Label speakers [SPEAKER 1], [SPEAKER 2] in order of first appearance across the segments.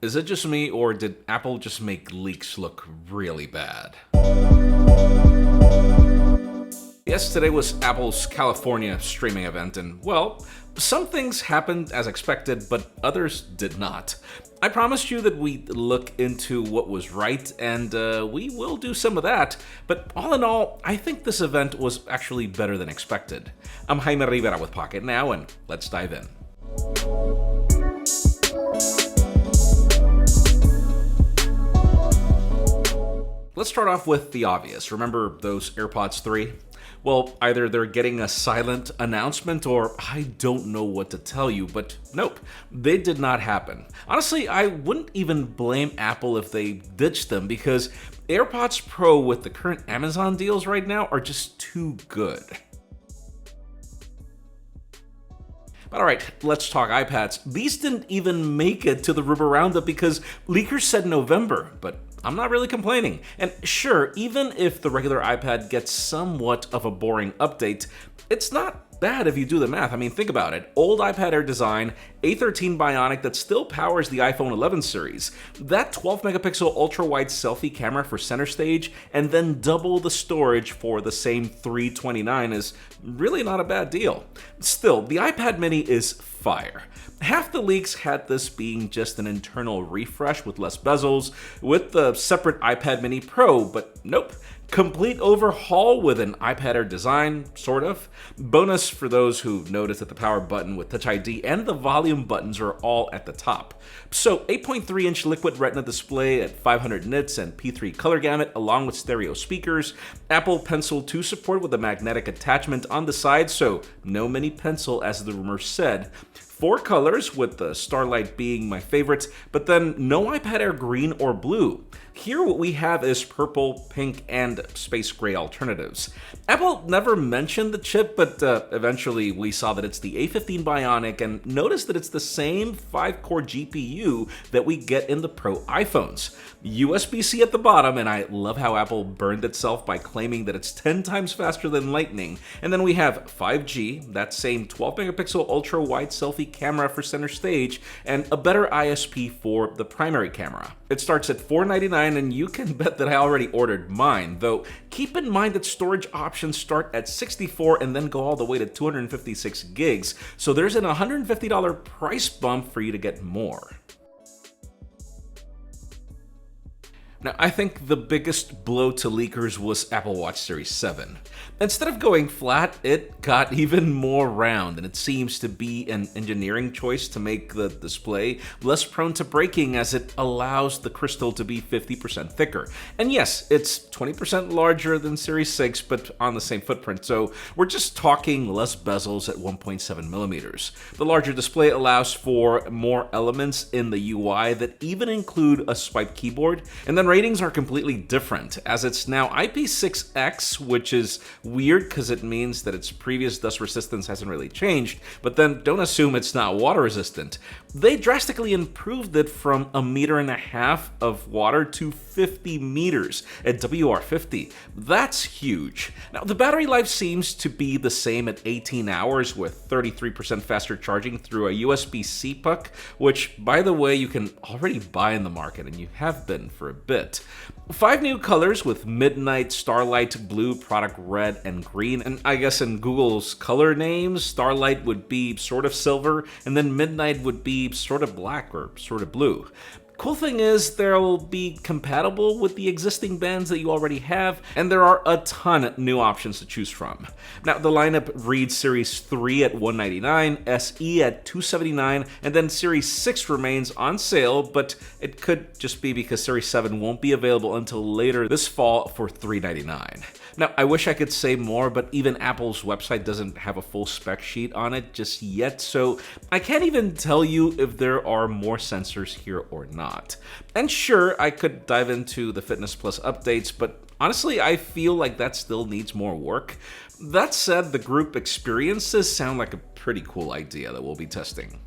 [SPEAKER 1] Is it just me, or did Apple just make leaks look really bad? Yes, today was Apple's California streaming event, and well, some things happened as expected, but others did not. I promised you that we'd look into what was right, and we will do some of that, but all in all, I think this event was actually better than expected. I'm Jaime Rivera with Pocketnow, and let's dive in. Let's start off with the obvious. Remember those AirPods 3? Well, either they're getting a silent announcement or I don't know what to tell you, but nope, they did not happen. Honestly, I wouldn't even blame Apple if they ditched them because AirPods Pro with the current Amazon deals right now are just too good. But alright, let's talk iPads. These didn't even make it to the Rumor Roundup because leakers said November, but I'm not really complaining. And sure, even if the regular iPad gets somewhat of a boring update, it's not bad if you do the math. I mean, think about it. Old iPad Air design, A13 Bionic that still powers the iPhone 11 series, that 12 megapixel ultra-wide selfie camera for center stage, and then double the storage for the same $329 is really not a bad deal. Still, the iPad mini is fire. Half the leaks had this being just an internal refresh with less bezels, with the separate iPad mini Pro, but nope. Complete overhaul with an iPad Air design, sort of. Bonus for those who noticed that the power button with Touch ID and the volume buttons are all at the top. So 8.3-inch liquid retina display at 500 nits and P3 color gamut along with stereo speakers. Apple Pencil 2 support with a magnetic attachment on the side, so no mini pencil as the rumor said. 4 colors, with the Starlight being my favorite, but then no iPad Air green or blue. Here what we have is purple, pink, and space gray alternatives. Apple never mentioned the chip, but eventually we saw that it's the A15 Bionic and noticed that it's the same 5-core GPU that we get in the Pro iPhones. USB-C at the bottom, and I love how Apple burned itself by claiming that it's 10 times faster than Lightning. And then we have 5G, that same 12 megapixel ultra-wide selfie camera for center stage, and a better ISP for the primary camera. It starts at $499, and you can bet that I already ordered mine, though keep in mind that storage options start at 64 and then go all the way to 256 gigs, so there's an $150 price bump for you to get more. Now, I think the biggest blow to leakers was Apple Watch Series 7. Instead of going flat, it got even more round, and it seems to be an engineering choice to make the display less prone to breaking as it allows the crystal to be 50% thicker. And yes, it's 20% larger than Series 6, but on the same footprint, so we're just talking less bezels at 1.7 millimeters. The larger display allows for more elements in the UI that even include a swipe keyboard, and then ratings are completely different, as it's now IP6X, which is weird because it means that its previous dust resistance hasn't really changed, but then don't assume it's not water resistant. They drastically improved it from 1.5 meters of water to 50 meters at WR50. That's huge. Now, the battery life seems to be the same at 18 hours with 33% faster charging through a USB-C puck, which, by the way, you can already buy in the market, and you have been for a bit. 5 new colors with Midnight, Starlight, Blue, Product Red, and Green, and I guess in Google's color names, Starlight would be sort of silver, and then Midnight would be sort of black or sort of blue. Cool thing is they'll be compatible with the existing bands that you already have, and there are a ton of new options to choose from. Now, the lineup reads Series 3 at $199, SE at $279, and then Series 6 remains on sale, but it could just be because Series 7 won't be available until later this fall for $399. Now, I wish I could say more, but even Apple's website doesn't have a full spec sheet on it just yet, so I can't even tell you if there are more sensors here or not. And sure, I could dive into the Fitness Plus updates, but honestly, I feel like that still needs more work. That said, the group experiences sound like a pretty cool idea that we'll be testing.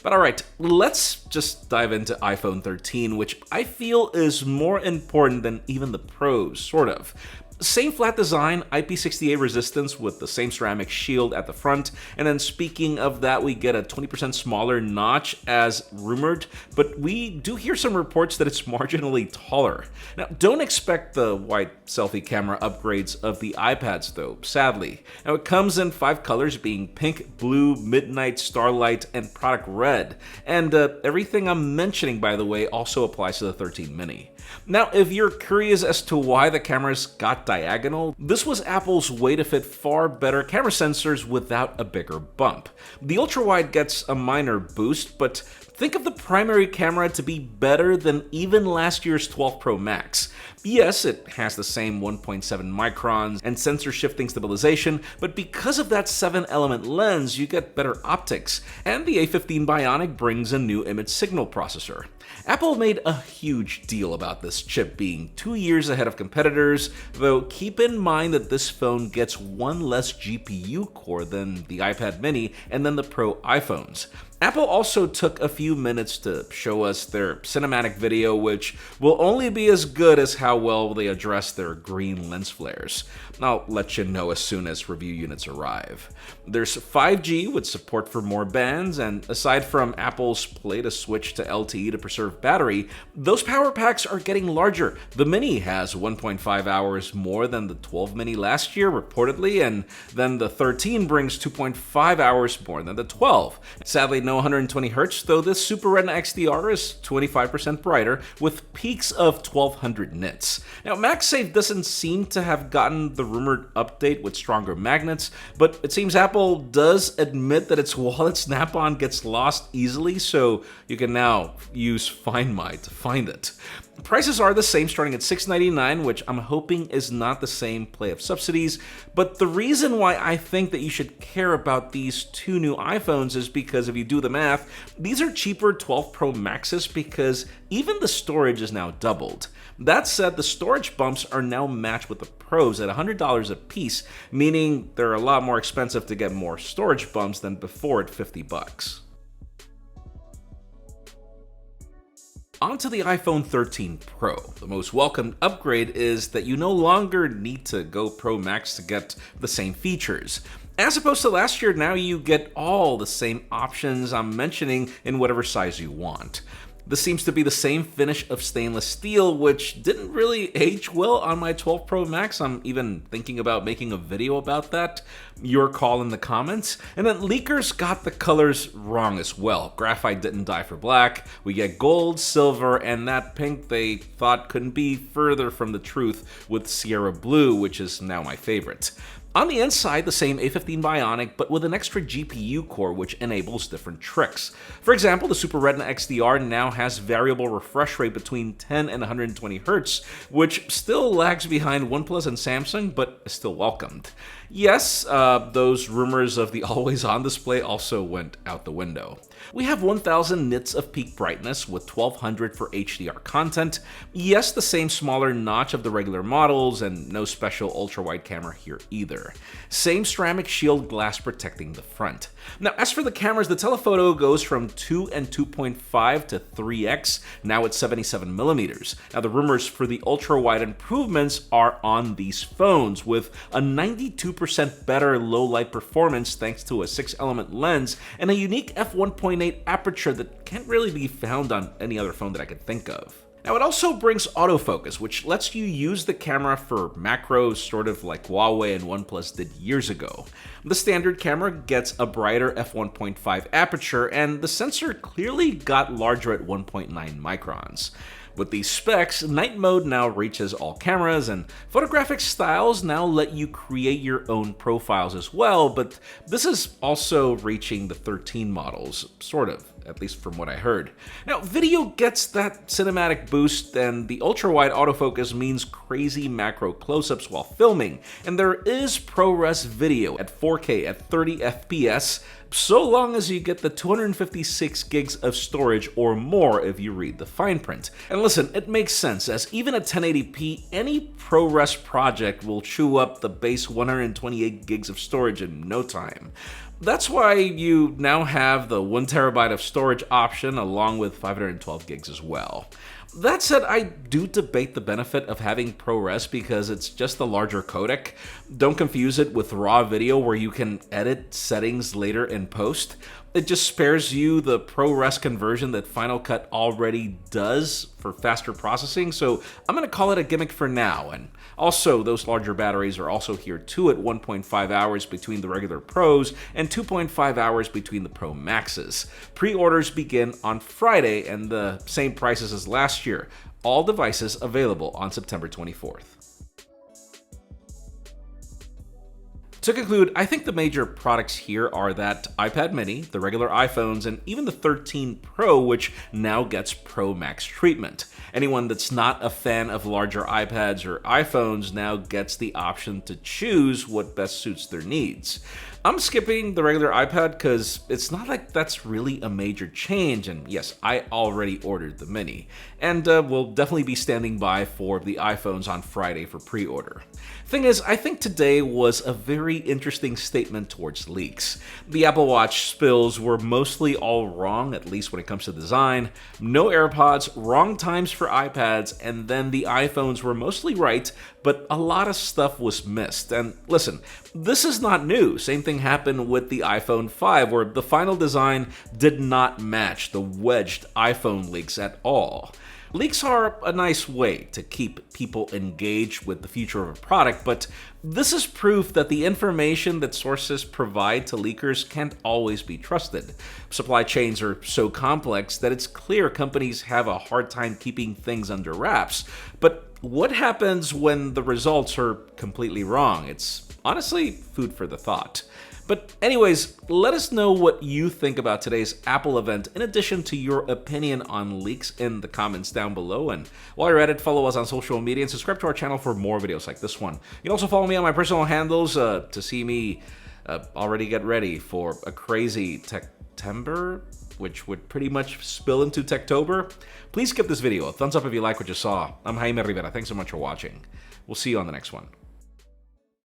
[SPEAKER 1] But alright, let's just dive into iPhone 13, which I feel is more important than even the Pros, sort of. Same flat design, IP68 resistance with the same ceramic shield at the front, and then speaking of that, we get a 20% smaller notch as rumored, but we do hear some reports that it's marginally taller. Now, don't expect the wide selfie camera upgrades of the iPads though, sadly. Now, it comes in 5 colors being pink, blue, midnight, starlight, and product red, and everything I'm mentioning, by the way, also applies to the 13 mini. Now, if you're curious as to why the cameras got diagonal, this was Apple's way to fit far better camera sensors without a bigger bump. The ultra-wide gets a minor boost, but think of the primary camera to be better than even last year's 12 Pro Max. Yes, it has the same 1.7 microns and sensor shifting stabilization, but because of that 7-element lens, you get better optics, and the A15 Bionic brings a new image signal processor. Apple made a huge deal about this chip being 2 years ahead of competitors, though keep in mind that this phone gets one less GPU core than the iPad mini and then the Pro iPhones. Apple also took a few minutes to show us their cinematic video, which will only be as good as how well they address their green lens flares. I'll let you know as soon as review units arrive. There's 5G with support for more bands, and aside from Apple's play to switch to LTE to preserve battery, those power packs are getting larger. The Mini has 1.5 hours more than the 12 Mini last year, reportedly, and then the 13 brings 2.5 hours more than the 12. Sadly, no 120Hz, though this Super Retina XDR is 25% brighter, with peaks of 1200 nits. Now, MagSafe doesn't seem to have gotten the rumored update with stronger magnets, but it seems Apple does admit that its wallet snap-on gets lost easily, so you can now use Find My to find it. Prices are the same, starting at $699, which I'm hoping is not the same play of subsidies, but the reason why I think that you should care about these two new iPhones is because if you do the math, these are cheaper 12 Pro Maxes because even the storage is now doubled. That said, the storage bumps are now matched with the Pros at $100 a piece, meaning they're a lot more expensive to get more storage bumps than before at $50. On to the iPhone 13 Pro. The most welcomed upgrade is that you no longer need to go Pro Max to get the same features. As opposed to last year, now you get all the same options I'm mentioning in whatever size you want. This seems to be the same finish of stainless steel, which didn't really age well on my 12 Pro Max. I'm even thinking about making a video about that. Your call in the comments. And then leakers got the colors wrong as well. Graphite didn't die for black. We get gold, silver, and that pink they thought couldn't be further from the truth with Sierra Blue, which is now my favorite. On the inside, the same A15 Bionic, but with an extra GPU core which enables different tricks. For example, the Super Retina XDR now has variable refresh rate between 10 and 120Hz, which still lags behind OnePlus and Samsung, but is still welcomed. Yes, those rumors of the always-on display also went out the window. We have 1000 nits of peak brightness with 1200 for HDR content. Yes, the same smaller notch of the regular models, and no special ultra-wide camera here either. Same ceramic shield glass protecting the front. Now, as for the cameras, the telephoto goes from 2 and 2.5 to 3x, now at 77mm. Now, the rumors for the ultra-wide improvements are on these phones, with a 92% better low-light performance thanks to a 6-element lens and a unique f1.8 aperture that can't really be found on any other phone that I could think of. Now, it also brings autofocus, which lets you use the camera for macros, sort of like Huawei and OnePlus did years ago. The standard camera gets a brighter f1.5 aperture, and the sensor clearly got larger at 1.9 microns. With these specs, night mode now reaches all cameras, and photographic styles now let you create your own profiles as well, but this is also reaching the 13 models, sort of, at least from what I heard. Now, video gets that cinematic boost, and the ultra-wide autofocus means crazy macro close-ups while filming, and there is ProRes video at 4K at 30 FPS, so long as you get the 256 gigs of storage or more if you read the fine print. And listen, it makes sense, as even at 1080p, any ProRes project will chew up the base 128 gigs of storage in no time. That's why you now have the 1TB of storage option along with 512 gigs as well. That said, I do debate the benefit of having ProRes because it's just a larger codec. Don't confuse it with raw video where you can edit settings later in post. It just spares you the ProRes conversion that Final Cut already does for faster processing, so I'm going to call it a gimmick for now. And also, those larger batteries are also here too at 1.5 hours between the regular Pros and 2.5 hours between the Pro Maxes. Pre-orders begin on Friday and the same prices as last year. All devices available on September 24th. To conclude, I think the major products here are that iPad mini, the regular iPhones, and even the 13 Pro, which now gets Pro Max treatment. Anyone that's not a fan of larger iPads or iPhones now gets the option to choose what best suits their needs. I'm skipping the regular iPad because it's not like that's really a major change, and yes, I already ordered the mini. And we'll definitely be standing by for the iPhones on Friday for pre-order. Thing is, I think today was a very interesting statement towards leaks. The Apple Watch spills were mostly all wrong, at least when it comes to design. No AirPods, wrong times for iPads, and then the iPhones were mostly right, but a lot of stuff was missed. And listen, this is not new. Same thing happened with the iPhone 5, where the final design did not match the wedged iPhone leaks at all. Leaks are a nice way to keep people engaged with the future of a product, but this is proof that the information that sources provide to leakers can't always be trusted. Supply chains are so complex that it's clear companies have a hard time keeping things under wraps. But what happens when the results are completely wrong? It's honestly food for the thought. But anyways, let us know what you think about today's Apple event in addition to your opinion on leaks in the comments down below. And while you're at it, follow us on social media and subscribe to our channel for more videos like this one. You can also follow me on my personal handles to see me already get ready for a crazy Techtember, which would pretty much spill into Techtober. Please give this video a thumbs up if you like what you saw. I'm Jaime Rivera. Thanks so much for watching. We'll see you on the next one.